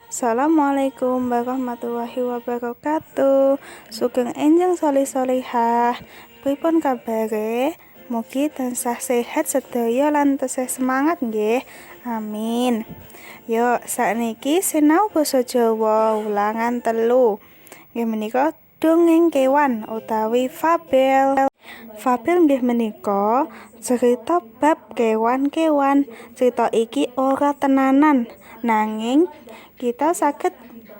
Assalamualaikum warahmatullahi wabarakatuh. Sugeng enjang solih-solihah. Pripun kabare? Mugi tansah sehat sedaya lan tasih semangat nggih. Amin. Yuk, sakniki sinau basa Jawa ulangan 3. Nggih menika dongeng kewan utawi fabel. Fabel nggih menika cerita bab kewan-kewan. Cerita iki ora tenanan, nanging kita saged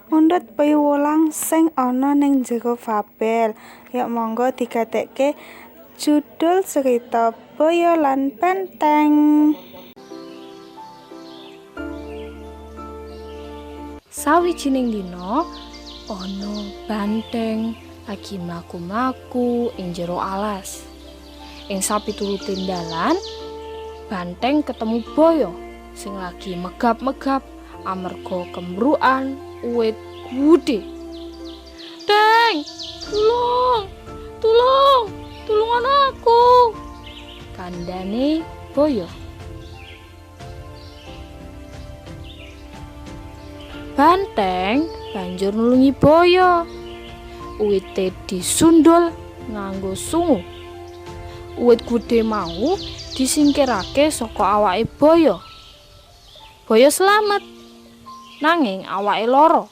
mundhut piwulang sing ana ning jero fabel. Yuk monggo digatekke judul cerita Boyo lan Benteng. Sawijining dina ana banteng lagi mlaku-mlaku ing jero alas. Ing sapituruting dalan, banteng ketemu boyo sing lagi megap-megap amarga kembrukan uwit gudhe. "Deng, tulungan aku!" kandhane boyo. Banteng banjur nulungi boyo. Uwite disundul nganggo sungu. Uwit gudhe mau disingkirake saka awake boyo. Boyo slamet, nanging awake lara.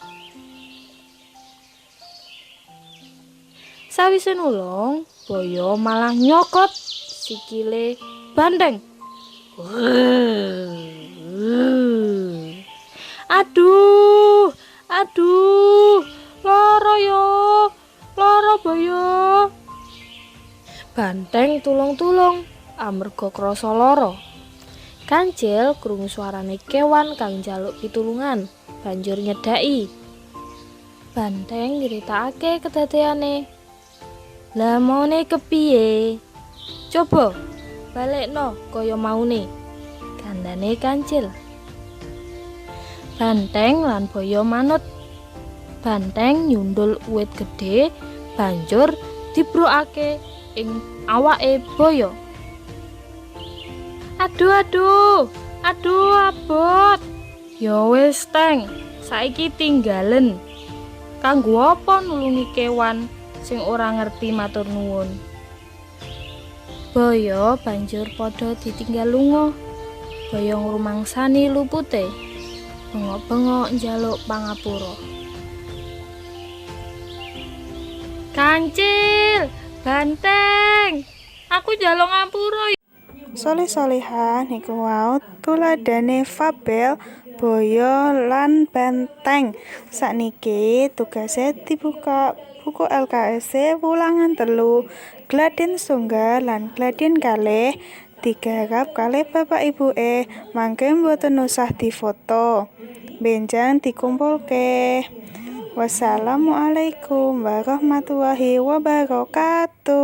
Sawise nulung, boyo malah nyokot sikile banteng. Aduh, lara boyo. Banteng tulung-tulung amarga krasa lara. Kancil krungu suarane kewan kang njaluk pitulungan, banjur nyedhaki. Banteng nyritakake kedadeane. "Lah maune kepiye? Coba balekno kaya maune," kandhane Kancil. Banteng lan boyo manut. Banteng nyundul uwit gedhe banjur dibrukake ing awake boyo. Aduh, abot. Ya wis, Teng, saiki tinggalen. Kanggo apa nulungi kewan sing ora ngerti matur nuwun? Boyo banjur padha ditinggal lunga. Boyo ngrumangsani lupute. Bengok-bengok njaluk pangapura. "Kancil, Banteng, aku njaluk ngapura." Solih-solihah niku wau tuladane fabel Boyo lan Benteng. Sakniki tugase dibuka buku LKS ulangan 3 Gladhen Sunggal lan Gladhen kalih digarap kalih bapak ibuke, mangke mboten usah difoto. Benjang dikumpulke. Wassalamualaikum warahmatullahi wabarakatuh.